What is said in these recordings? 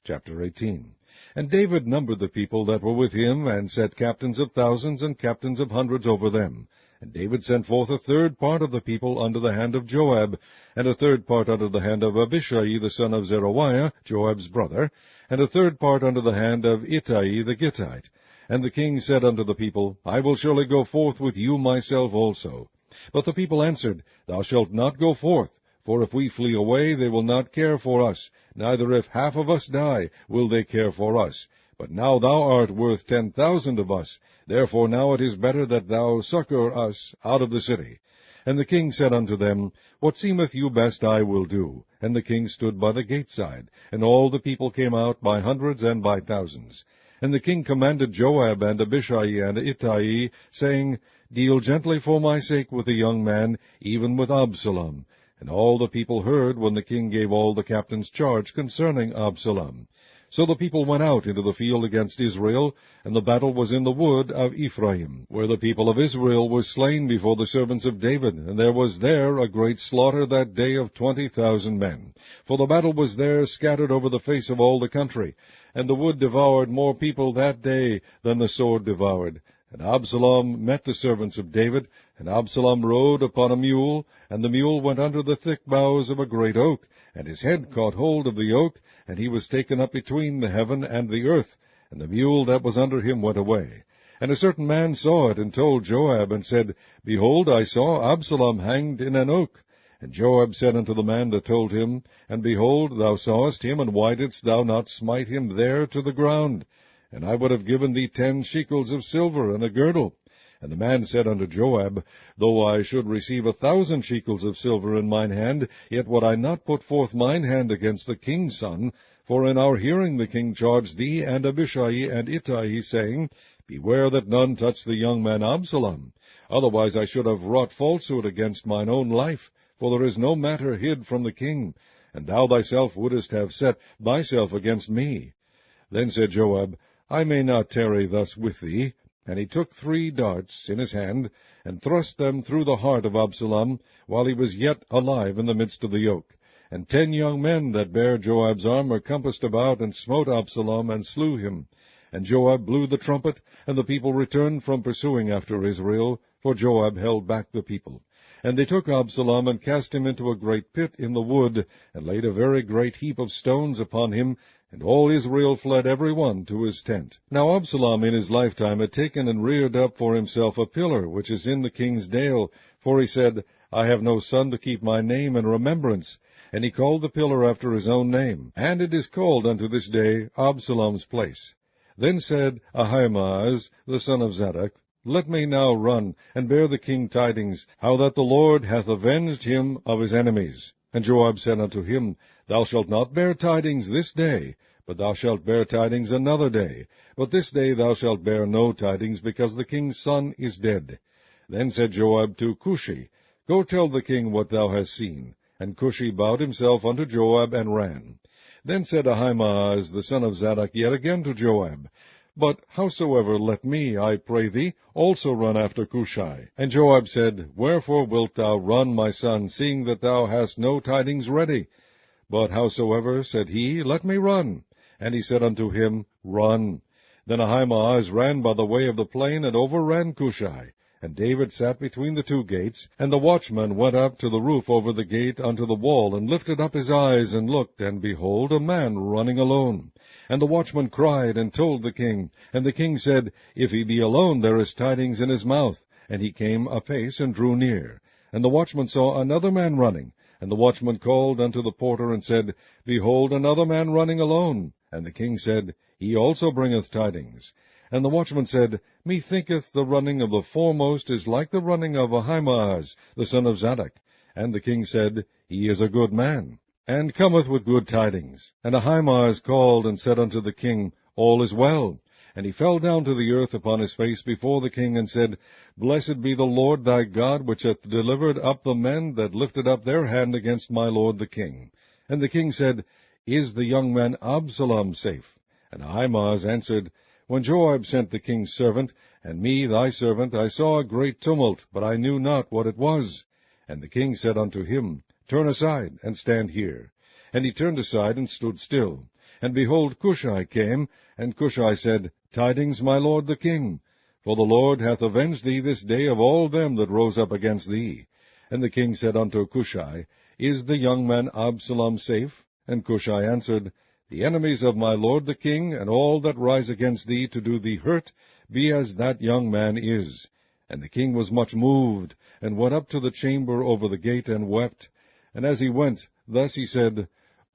Chapter 18. And David numbered the people that were with him, and set captains of thousands and captains of hundreds over them. And David sent forth a third part of the people under the hand of Joab, and a third part under the hand of Abishai the son of Zeruiah, Joab's brother, and a third part under the hand of Ittai the Gittite. And the king said unto the people, I will surely go forth with you myself also. But the people answered, Thou shalt not go forth, for if we flee away, they will not care for us, neither if half of us die, will they care for us. But now thou art worth 10,000 of us, therefore now it is better that thou succor us out of the city. And the king said unto them, What seemeth you best I will do. And the king stood by the gate side, and all the people came out by hundreds and by thousands. And the king commanded Joab and Abishai and Ittai, saying, Deal gently for my sake with the young man, even with Absalom. And all the people heard when the king gave all the captains charge concerning Absalom. So the people went out into the field against Israel, and the battle was in the wood of Ephraim, where the people of Israel were slain before the servants of David, and there was there a great slaughter that day of 20,000 men. For the battle was there scattered over the face of all the country, and the wood devoured more people that day than the sword devoured. And Absalom met the servants of David, and Absalom rode upon a mule, and the mule went under the thick boughs of a great oak, and his head caught hold of the oak, and he was taken up between the heaven and the earth, and the mule that was under him went away. And a certain man saw it, and told Joab, and said, Behold, I saw Absalom hanged in an oak. And Joab said unto the man that told him, And behold, thou sawest him, and why didst thou not smite him there to the ground? And I would have given thee 10 shekels of silver and a girdle. And the man said unto Joab, Though I should receive 1,000 shekels of silver in mine hand, yet would I not put forth mine hand against the king's son. For in our hearing the king charged thee and Abishai and Ittai, saying, Beware that none touch the young man Absalom. Otherwise I should have wrought falsehood against mine own life, for there is no matter hid from the king, and thou thyself wouldest have set thyself against me. Then said Joab, I may not tarry thus with thee. And he took 3 darts in his hand, and thrust them through the heart of Absalom, while he was yet alive in the midst of the yoke. And 10 young men that bare Joab's armor compassed about, and smote Absalom, and slew him. And Joab blew the trumpet, and the people returned from pursuing after Israel, for Joab held back the people. And they took Absalom, and cast him into a great pit in the wood, and laid a very great heap of stones upon him, and all Israel fled every one to his tent. Now Absalom in his lifetime had taken and reared up for himself a pillar, which is in the king's dale, for he said, I have no son to keep my name in remembrance. And he called the pillar after his own name, and it is called unto this day Absalom's place. Then said Ahimaaz the son of Zadok, Let me now run, and bear the king tidings, how that the Lord hath avenged him of his enemies. And Joab said unto him, Thou shalt not bear tidings this day, but thou shalt bear tidings another day. But this day thou shalt bear no tidings, because the king's son is dead. Then said Joab to Cushi, Go tell the king what thou hast seen. And Cushi bowed himself unto Joab, and ran. Then said Ahimaaz the son of Zadok yet again to Joab, But howsoever let me, I pray thee, also run after Cushi. And Joab said, Wherefore wilt thou run, my son, seeing that thou hast no tidings ready? But howsoever, said he, let me run. And he said unto him, Run. Then Ahimaaz ran by the way of the plain, and overran Cushi. And David sat between the 2 gates, and the watchman went up to the roof over the gate unto the wall, and lifted up his eyes, and looked, and behold, a man running alone. And the watchman cried, and told the king. And the king said, If he be alone, there is tidings in his mouth. And he came apace, and drew near. And the watchman saw another man running. And the watchman called unto the porter, and said, Behold, another man running alone. And the king said, He also bringeth tidings. And the watchman said, Methinketh the running of the foremost is like the running of Ahimaaz the son of Zadok. And the king said, He is a good man, and cometh with good tidings. And Ahimaaz called, and said unto the king, All is well. And he fell down to the earth upon his face before the king, and said, Blessed be the Lord thy God, which hath delivered up the men that lifted up their hand against my lord the king. And the king said, Is the young man Absalom safe? And Ahimaaz answered, When Joab sent the king's servant, and me thy servant, I saw a great tumult, but I knew not what it was. And the king said unto him, Turn aside, and stand here. And he turned aside, and stood still. And behold, Cushai came, and Cushai said, Tidings, my lord the king, for the Lord hath avenged thee this day of all them that rose up against thee. And the king said unto Cushai, Is the young man Absalom safe? And Cushai answered, The enemies of my lord the king, and all that rise against thee to do thee hurt, be as that young man is. And the king was much moved, and went up to the chamber over the gate, and wept. And as he went, thus he said,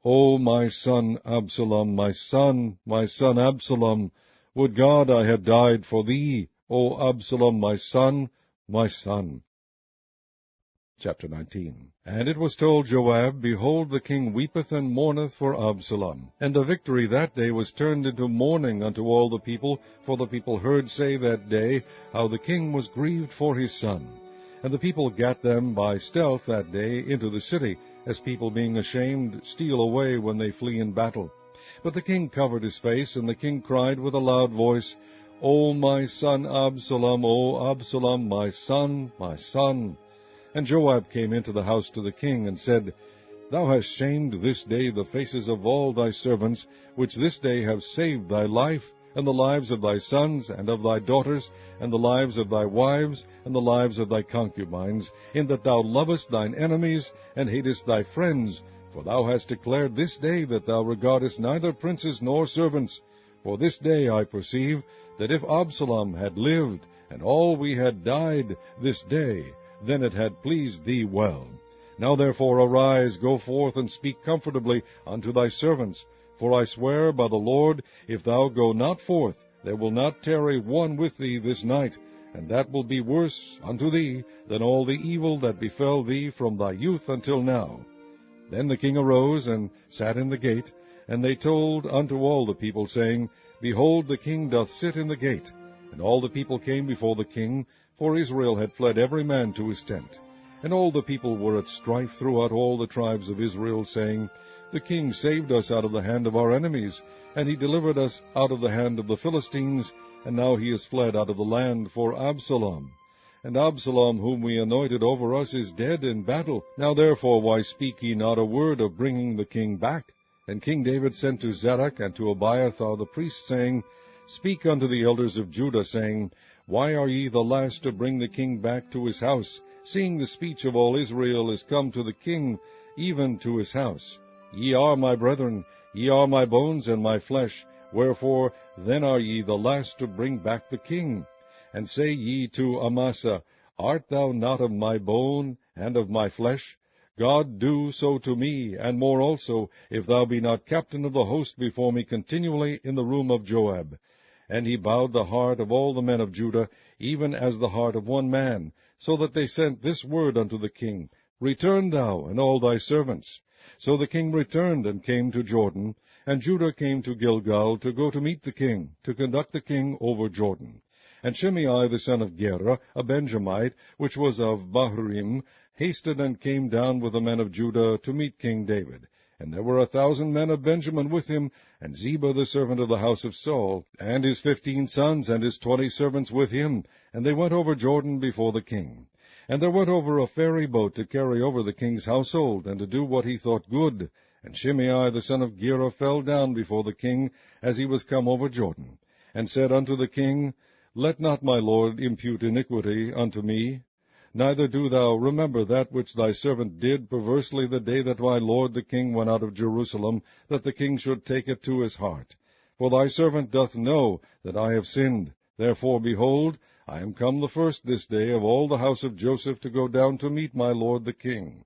O my son Absalom, my son Absalom, would God I had died for thee, O Absalom, my son, my son. Chapter 19. And it was told Joab, Behold, the king weepeth and mourneth for Absalom. And the victory that day was turned into mourning unto all the people, for the people heard say that day how the king was grieved for his son. And the people gat them by stealth that day into the city, as people being ashamed steal away when they flee in battle. But the king covered his face, and the king cried with a loud voice, O my son Absalom, O Absalom, my son, my son. And Joab came into the house to the king, and said, Thou hast shamed this day the faces of all thy servants, which this day have saved thy life, and the lives of thy sons, and of thy daughters, and the lives of thy wives, and the lives of thy concubines, in that thou lovest thine enemies, and hatest thy friends. For thou hast declared this day that thou regardest neither princes nor servants. For this day I perceive that if Absalom had lived, and all we had died this day, then it had pleased thee well. Now therefore arise, go forth, and speak comfortably unto thy servants. For I swear by the Lord, if thou go not forth, there will not tarry one with thee this night, and that will be worse unto thee than all the evil that befell thee from thy youth until now. Then the king arose, and sat in the gate, and they told unto all the people, saying, Behold, the king doth sit in the gate. And all the people came before the king, for Israel had fled every man to his tent. And all the people were at strife throughout all the tribes of Israel, saying, The king saved us out of the hand of our enemies, and he delivered us out of the hand of the Philistines, and now he is fled out of the land for Absalom. And Absalom, whom we anointed over us, is dead in battle. Now therefore why speak ye not a word of bringing the king back? And King David sent to Zadok and to Abiathar the priests, saying, Speak unto the elders of Judah, saying, Why are ye the last to bring the king back to his house, seeing the speech of all Israel is come to the king, even to his house? Ye are my brethren, ye are my bones and my flesh, wherefore then are ye the last to bring back the king? And say ye to Amasa, Art thou not of my bone and of my flesh? God do so to me, and more also, if thou be not captain of the host before me continually in the room of Joab. And he bowed the heart of all the men of Judah, even as the heart of one man, so that they sent this word unto the king, Return thou, and all thy servants. So the king returned, and came to Jordan, and Judah came to Gilgal to go to meet the king, to conduct the king over Jordan. And Shimei the son of Gera, a Benjamite, which was of Bahurim, hasted and came down with the men of Judah to meet King David. And there were 1,000 men of Benjamin with him, and Ziba the servant of the house of Saul, and his 15 sons, and his 20 servants with him. And they went over Jordan before the king. And there went over a ferry boat to carry over the king's household, and to do what he thought good. And Shimei the son of Gera fell down before the king, as he was come over Jordan, and said unto the king, Let not my lord impute iniquity unto me, neither do thou remember that which thy servant did perversely the day that my lord the king went out of Jerusalem, that the king should take it to his heart. For thy servant doth know that I have sinned. Therefore, behold, I am come the first this day of all the house of Joseph to go down to meet my lord the king.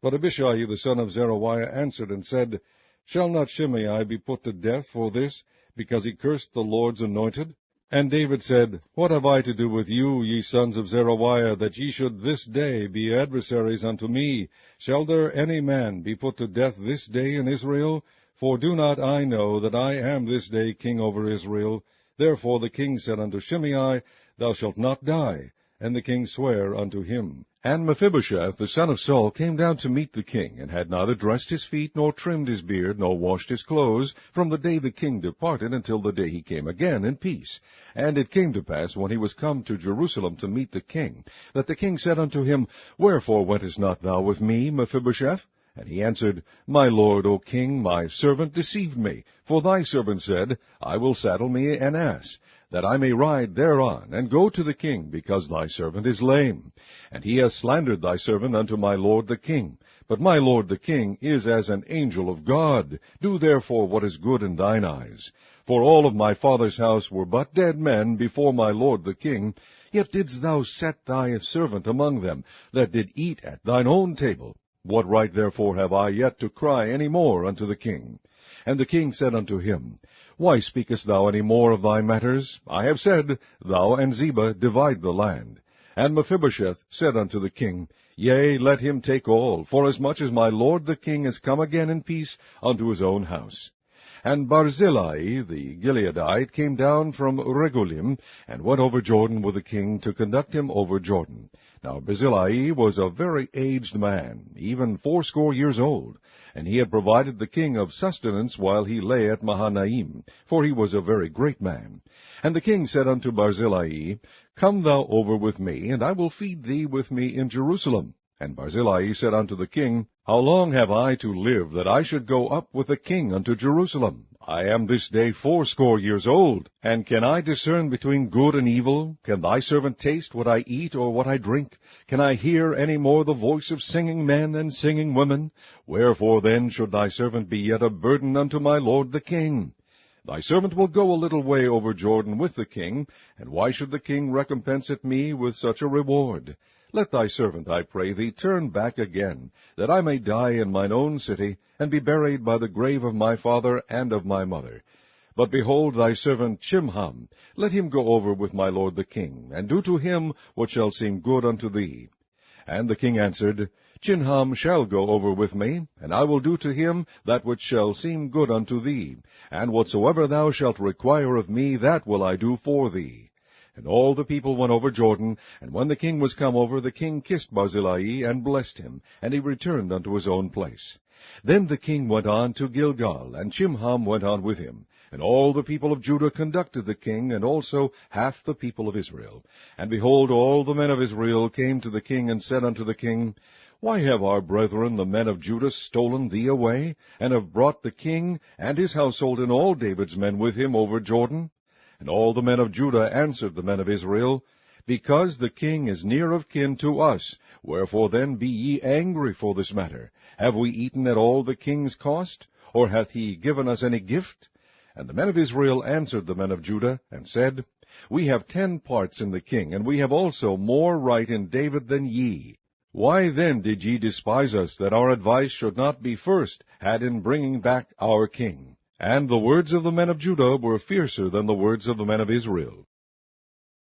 But Abishai the son of Zeruiah answered and said, Shall not Shimei be put to death for this, because he cursed the Lord's anointed? And David said, What have I to do with you, ye sons of Zeruiah, that ye should this day be adversaries unto me? Shall there any man be put to death this day in Israel? For do not I know that I am this day king over Israel? Therefore the king said unto Shimei, Thou shalt not die. And the king sware unto him. And Mephibosheth the son of Saul came down to meet the king, and had neither dressed his feet, nor trimmed his beard, nor washed his clothes, from the day the king departed until the day he came again in peace. And it came to pass, when he was come to Jerusalem to meet the king, that the king said unto him, Wherefore wentest not thou with me, Mephibosheth? And he answered, My lord, O king, my servant deceived me. For thy servant said, I will saddle me an ass, that I may ride thereon, and go to the king, because thy servant is lame. And he has slandered thy servant unto my lord the king. But my lord the king is as an angel of God. Do therefore what is good in thine eyes. For all of my father's house were but dead men before my lord the king, yet didst thou set thy servant among them, that did eat at thine own table. What right therefore have I yet to cry any more unto the king? And the king said unto him, Why speakest thou any more of thy matters? I have said, Thou and Ziba divide the land. And Mephibosheth said unto the king, Yea, let him take all, forasmuch as my lord the king is come again in peace unto his own house. And Barzillai the Gileadite came down from Regulim, and went over Jordan with the king to conduct him over Jordan. Now Barzillai was a very aged man, even 80 years old, and he had provided the king of sustenance while he lay at Mahanaim, for he was a very great man. And the king said unto Barzillai, Come thou over with me, and I will feed thee with me in Jerusalem. And Barzillai said unto the king, How long have I to live, that I should go up with the king unto Jerusalem? I am this day 80 years old, and can I discern between good and evil? Can thy servant taste what I eat or what I drink? Can I hear any more the voice of singing men and singing women? Wherefore then should thy servant be yet a burden unto my lord the king? Thy servant will go a little way over Jordan with the king, and why should the king recompense it me with such a reward? Let thy servant, I pray thee, turn back again, that I may die in mine own city, and be buried by the grave of my father and of my mother. But behold thy servant Chimham, let him go over with my lord the king, and do to him what shall seem good unto thee. And the king answered, Chimham shall go over with me, and I will do to him that which shall seem good unto thee, and whatsoever thou shalt require of me, that will I do for thee. And all the people went over Jordan, and when the king was come over, the king kissed Barzillai, and blessed him, and he returned unto his own place. Then the king went on to Gilgal, and Chimham went on with him. And all the people of Judah conducted the king, and also half the people of Israel. And behold, all the men of Israel came to the king, and said unto the king, Why have our brethren the men of Judah stolen thee away, and have brought the king and his household and all David's men with him over Jordan? And all the men of Judah answered the men of Israel, Because the king is near of kin to us, wherefore then be ye angry for this matter? Have we eaten at all the king's cost, or hath he given us any gift? And the men of Israel answered the men of Judah, and said, We have 10 parts in the king, and we have also more right in David than ye. Why then did ye despise us, that our advice should not be first had in bringing back our king? And the words of the men of Judah were fiercer than the words of the men of Israel.